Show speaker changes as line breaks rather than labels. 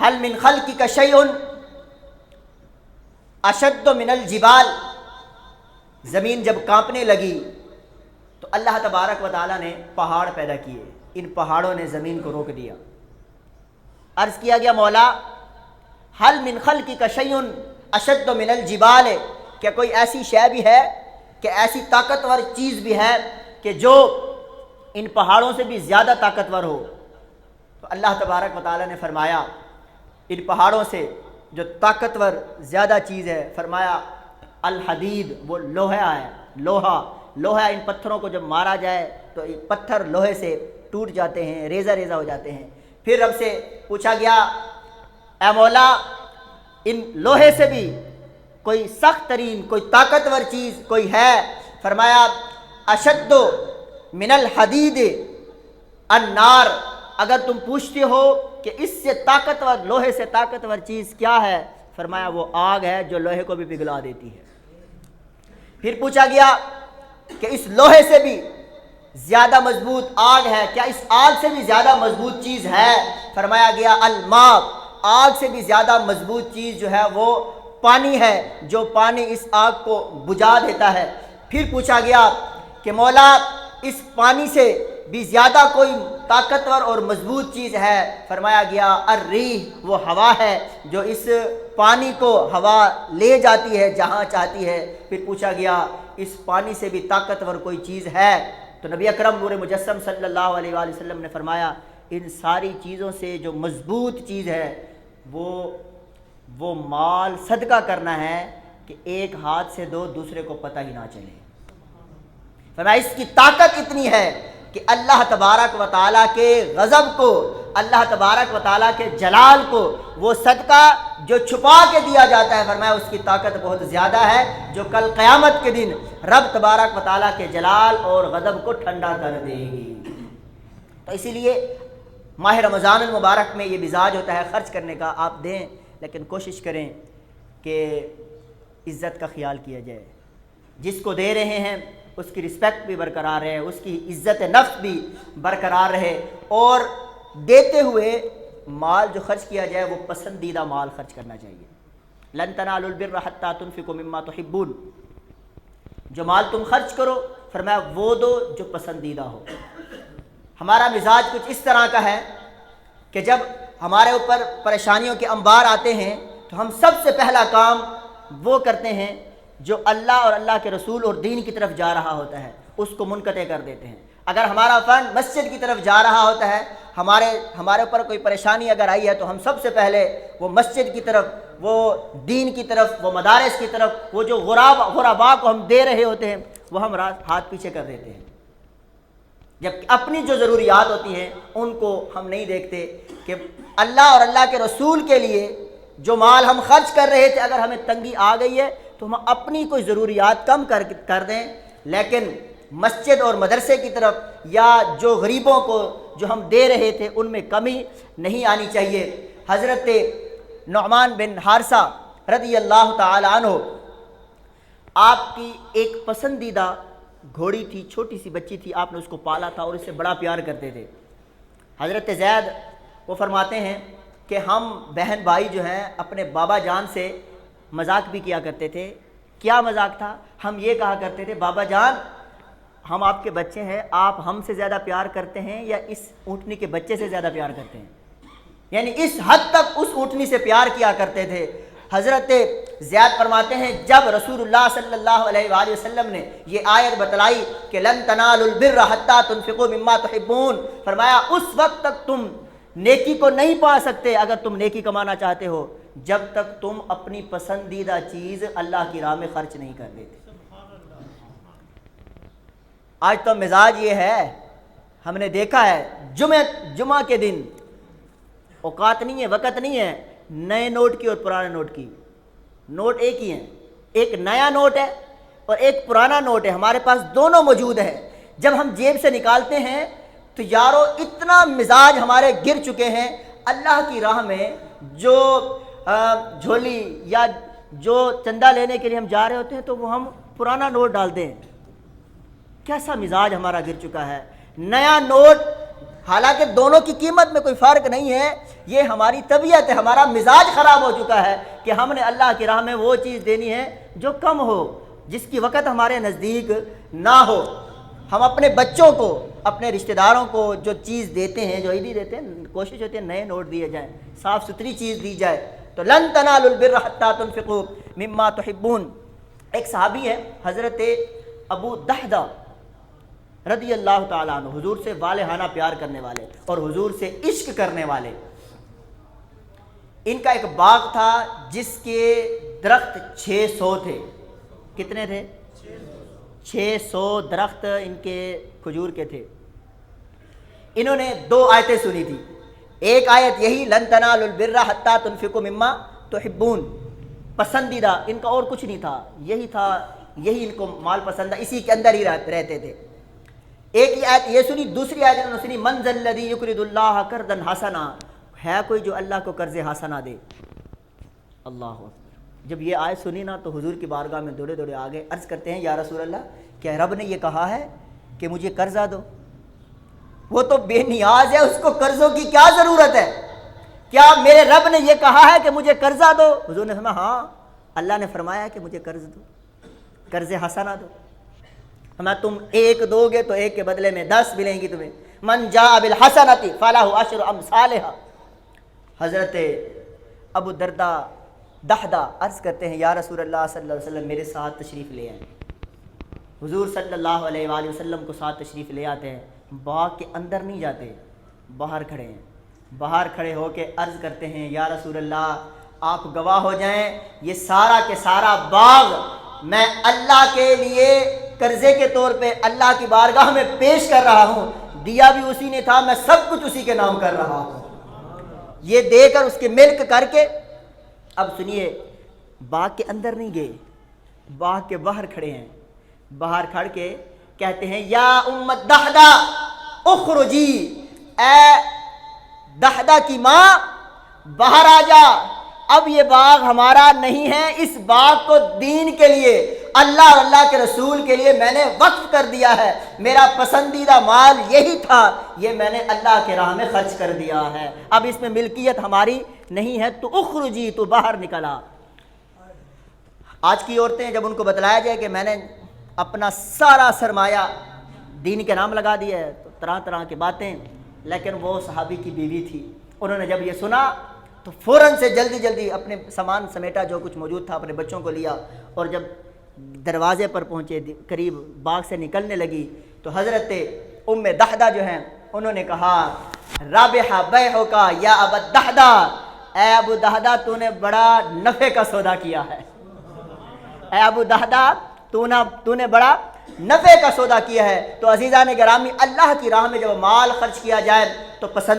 هل من خلقك شيء اشد من الجبال، زمین جب کانپنے لگی تو اللہ تبارک و تعالیٰ نے پہاڑ پیدا کیے، ان پہاڑوں نے زمین کو روک دیا۔ عرض کیا گیا مولا هل من خلقك شيء اشد من الجبال، کیا کوئی ایسی شے بھی ہے کہ ایسی طاقتور چیز بھی ہے کہ جو ان پہاڑوں سے بھی زیادہ طاقتور ہو؟ تو اللہ تبارک و تعالیٰ نے فرمایا ان پہاڑوں سے جو طاقتور زیادہ چیز ہے، فرمایا الحدید، وہ لوہا ہے، لوہا ان پتھروں کو جب مارا جائے تو پتھر لوہے سے ٹوٹ جاتے ہیں، ریزہ ریزہ ہو جاتے ہیں۔ پھر رب سے پوچھا گیا اے مولا ان لوہے سے بھی کوئی سخت ترین، کوئی طاقتور چیز کوئی ہے؟ فرمایا اشد من الحدید النار، اگر تم پوچھتے ہو کہ اس سے طاقتور، لوہے سے طاقتور چیز کیا ہے، فرمایا وہ آگ ہے جو لوہے کو بھی پگھلا دیتی ہے۔ پھر پوچھا گیا کہ اس لوہے سے بھی زیادہ مضبوط آگ ہے، کیا اس آگ سے بھی زیادہ مضبوط چیز ہے؟ فرمایا گیا الماء، آگ سے بھی زیادہ مضبوط چیز جو ہے وہ پانی ہے، جو پانی اس آگ کو بجھا دیتا ہے۔ پھر پوچھا گیا کہ مولا اس پانی سے بھی زیادہ کوئی طاقتور اور مضبوط چیز ہے؟ فرمایا گیا الریح، وہ ہوا ہے جو اس پانی کو ہوا لے جاتی ہے جہاں چاہتی ہے۔ پھر پوچھا گیا اس پانی سے بھی طاقتور کوئی چیز ہے؟ تو نبی اکرم نور مجسم صلی اللہ علیہ وآلہ وسلم نے فرمایا ان ساری چیزوں سے جو مضبوط چیز ہے وہ مال صدقہ کرنا ہے کہ ایک ہاتھ سے دو، دوسرے کو پتہ ہی نہ چلے۔ فرمایا اس کی طاقت اتنی ہے کہ اللہ تبارک و تعالیٰ کے غضب کو، اللہ تبارک و تعالیٰ کے جلال کو وہ صدقہ جو چھپا کے دیا جاتا ہے، فرمایا اس کی طاقت بہت زیادہ ہے جو کل قیامت کے دن رب تبارک و تعالیٰ کے جلال اور غضب کو ٹھنڈا کر دے گی۔ تو اسی لیے ماہ رمضان المبارک میں یہ مزاج ہوتا ہے خرچ کرنے کا، آپ دیں لیکن کوشش کریں کہ عزت کا خیال کیا جائے، جس کو دے رہے ہیں اس کی رسپیکٹ بھی برقرار رہے، اس کی عزت نفس بھی برقرار رہے، اور دیتے ہوئے مال جو خرچ کیا جائے وہ پسندیدہ مال خرچ کرنا چاہیے۔ لن تنالوا البر حتى تنفقوا مما تحبون، جو مال تم خرچ کرو فرمایا وہ دو جو پسندیدہ ہو۔ ہمارا مزاج کچھ اس طرح کا ہے کہ جب ہمارے اوپر پریشانیوں کے انبار آتے ہیں تو ہم سب سے پہلا کام وہ کرتے ہیں جو اللہ اور اللہ کے رسول اور دین کی طرف جا رہا ہوتا ہے اس کو منقطع کر دیتے ہیں۔ اگر ہمارا فنڈ مسجد کی طرف جا رہا ہوتا ہے، ہمارے اوپر کوئی پریشانی اگر آئی ہے تو ہم سب سے پہلے وہ مسجد کی طرف، وہ دین کی طرف، وہ مدارس کی طرف، وہ جو غرباء کو ہم دے رہے ہوتے ہیں وہ ہم ہاتھ پیچھے کر دیتے ہیں، جبکہ اپنی جو ضروریات ہوتی ہیں ان کو ہم نہیں دیکھتے کہ اللہ اور اللہ کے رسول کے لیے جو مال ہم خرچ کر رہے تھے اگر ہمیں تنگی آ گئی ہے تو ہم اپنی کوئی ضروریات کم کر دیں، لیکن مسجد اور مدرسے کی طرف یا جو غریبوں کو جو ہم دے رہے تھے ان میں کمی نہیں آنی چاہیے۔ حضرت نعمان بن حارثہ رضی اللہ تعالی عنہ، آپ کی ایک پسندیدہ گھوڑی تھی، چھوٹی سی بچی تھی، آپ نے اس کو پالا تھا اور اس سے بڑا پیار کرتے تھے۔ حضرت زید وہ فرماتے ہیں کہ ہم بہن بھائی جو ہیں اپنے بابا جان سے مذاق بھی کیا کرتے تھے۔ کیا مذاق تھا؟ ہم یہ کہا کرتے تھے بابا جان ہم آپ کے بچے ہیں، آپ ہم سے زیادہ پیار کرتے ہیں یا اس اونٹنی کے بچے سے زیادہ پیار کرتے ہیں؟ یعنی اس حد تک اس اونٹنی سے پیار کیا کرتے تھے۔ حضرت زیاد فرماتے ہیں جب رسول اللہ صلی اللہ علیہ وآلہ وسلم نے یہ آیت بتلائی کہ لن تنالوا البر حتى تنفقوا مما تحبون، فرمایا اس وقت تک تم نیکی کو نہیں پا سکتے اگر تم نیکی کمانا چاہتے ہو جب تک تم اپنی پسندیدہ چیز اللہ کی راہ میں خرچ نہیں کر دیتے۔ آج تو مزاج یہ ہے، ہم نے دیکھا ہے جمعہ کے دن اوقات نہیں ہے، وقت نہیں ہے نئے نوٹ کی اور پرانے نوٹ کی۔ نوٹ ایک ہی ہیں، ایک نیا نوٹ ہے اور ایک پرانا نوٹ ہے، ہمارے پاس دونوں موجود ہیں۔ جب ہم جیب سے نکالتے ہیں تو یارو اتنا مزاج ہمارے گر چکے ہیں، اللہ کی راہ میں جو جھولی یا جو چندہ لینے کے لیے ہم جا رہے ہوتے ہیں تو وہ ہم پرانا نوٹ ڈالتے ہیں۔ کیسا مزاج ہمارا گر چکا ہے۔ نیا نوٹ حالانکہ دونوں کی قیمت میں کوئی فرق نہیں ہے، یہ ہماری طبیعت ہے، ہمارا مزاج خراب ہو چکا ہے کہ ہم نے اللہ کی راہ میں وہ چیز دینی ہے جو کم ہو، جس کی وقت ہمارے نزدیک نہ ہو۔ ہم اپنے بچوں کو، اپنے رشتہ داروں کو جو چیز دیتے ہیں، جو عیدی دیتے ہیں، کوشش ہوتی ہے نئے نوٹ دیے جائیں، صاف ستھری چیز دی جائے۔ تو لن تنالوا البر حتى تنفقوا مما تحبون۔ ایک صحابی ہے حضرت ابو دحدہ رضی اللہ تعالیٰ عنہ، حضور سے والہانہ پیار کرنے والے اور حضور سے عشق کرنے والے۔ ان کا ایک باغ تھا جس کے درخت 600 تھے۔ کتنے تھے؟ 600 درخت ان کے کھجور کے تھے۔ انہوں نے 2 آیتیں سنی تھی۔ ایک آیت یہی لن تنالوا البر حتى تنفقوا مما تحبون، پسندیدہ، ان کا اور کچھ نہیں تھا، یہی تھا، یہی ان کو مال پسند ہے، اسی کے اندر ہی رہتے تھے۔ ایک ہی آیت یہ سنی، دوسری آیت انہوں نے سنی من ذا الذی یقرض اللہ قرضا حسنا، ہے کوئی جو اللہ کو قرض حسنا دے؟ اللہ اکبر۔ جب یہ آیت سنی نا تو حضور کی بارگاہ میں دوڑے دوڑے آگے عرض کرتے ہیں یا رسول اللہ، کیا رب نے یہ کہا ہے کہ مجھے قرضہ دو؟ وہ تو بے نیاز ہے، اس کو قرضوں کی کیا ضرورت ہے؟ کیا میرے رب نے یہ کہا ہے کہ مجھے قرضہ دو؟ حضور نے فرمایا ہاں، اللہ نے فرمایا ہے کہ مجھے قرض دو، قرض حسنا دو۔ ہمیں تم 1 دو گے تو 1 کے بدلے میں 10 ملیں گی تمہیں۔ من جاء بالحسنۃ فلہ عشر امثالھا۔ حضرت ابو دردہ دحدہ عرض کرتے ہیں یا رسول اللہ صلی اللہ علیہ وسلم میرے ساتھ تشریف لے آئیں۔ حضور صلی اللہ علیہ وآلہ وسلم کو ساتھ تشریف لے آتے ہیں، باغ کے اندر نہیں جاتے، باہر کھڑے ہیں، باہر کھڑے ہو کے عرض کرتے ہیں یا رسول اللہ آپ گواہ ہو جائیں، یہ سارا کے سارا باغ میں اللہ کے لیے قرضے کے طور پہ اللہ کی بارگاہ میں پیش کر رہا ہوں، دیا بھی اسی نے تھا، میں سب کچھ اسی کے نام کر رہا ہوں۔ یہ دے کر اس کے ملک کر کے، اب سنیے، باغ کے اندر نہیں گئے، باغ کے باہر کھڑے ہیں، باہر کھڑ کے کہتے ہیں یا امت دحدہ اخرجی، اے دحدہ کی ماں باہر آ جا، اب یہ باغ ہمارا نہیں ہے، اس باغ کو دین کے لیے، اللہ اور اللہ کے رسول کے لیے میں نے وقف کر دیا ہے، میرا پسندیدہ مال یہی تھا، یہ میں نے اللہ کے راہ میں خرچ کر دیا ہے، اب اس میں ملکیت ہماری نہیں ہے، تو اخرجی، تو باہر نکلا۔ آج کی عورتیں جب ان کو بتلایا جائے کہ میں نے اپنا سارا سرمایہ دین کے نام لگا دیا ہے تو طرح طرح کی باتیں، لیکن وہ صحابی کی بیوی تھی، انہوں نے جب یہ سنا تو فوراً سے جلدی جلدی اپنے سامان سمیٹا، جو کچھ موجود تھا، اپنے بچوں کو لیا، اور جب دروازے پر پہنچے، قریب باغ سے نکلنے لگی تو حضرت ام دحدہ جو ہیں انہوں نے کہا رابح بیعک یا ابا دحدہ، اے ابو دحدہ تو نے بڑا نفع کا سودا کیا ہے، اے ابو دحدہ تو نے بڑا نفع کا سودا کیا ہے۔ تو عزیزان گرامی، اللہ کی راہ میں جب مال خرچ کیا جائے تو پسند